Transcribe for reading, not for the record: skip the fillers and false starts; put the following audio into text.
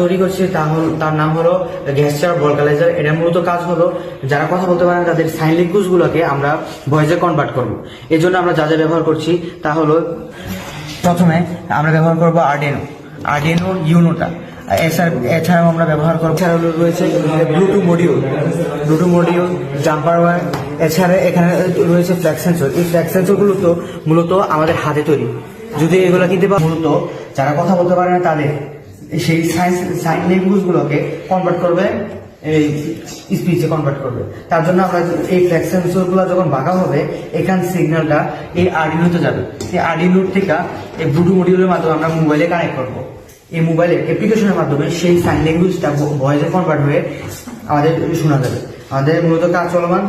তৈরি করছি তার নাম হলো গেস্টার ভোকালাইজার। এটা মূলত কাজ হলো যারা কথা বলতে পারে না তাদের সাইন ল্যাঙ্গুয়েজ গুলোকে আমরা ভয়েসে কনভার্ট করব। এই জন্য আমরা যা যা ব্যবহার করছি তা হলো, প্রথমে আমরা ব্যবহার করব আরডিনো ইউনোটা। এছাড়াও আমরা ব্যবহার করবো, এছাড়াও রয়েছে ব্লুটুথ মডিউল, জাম্পার ওয়্যার। এছাড়া এখানে রয়েছে ফ্ল্যাক্স সেন্সর। এই ফ্ল্যাক্স সেন্সরগুলো তো মূলত আমাদের হাতে তৈরি। যদি এগুলো কিনতে পারে, মূলত যারা কথা বলতে পারে না তাদের সেই সাইন ল্যাঙ্গুয়েজ গুলোকে কনভার্ট করবে, এই স্পিচে কনভার্ট করবে। তার জন্য আমরা এই ফ্ল্যাক্স সেন্সর গুলো যখন বাঁকা হবে, এখান সিগন্যালটা এই আরডিনোতে যাবে। এই আরডিনোর থেকে এই ব্লুটুথ মডিউলের মাধ্যমে আমরা মোবাইলে কানেক্ট করবো। এই মোবাইলের অ্যাপ্লিকেশনের মাধ্যমে সেই সাইন ল্যাঙ্গুয়েজটা ভয়েসে কনভার্ট হয়ে আমাদের শোনা যাবে। আমাদের মূলত কাজ চলমান।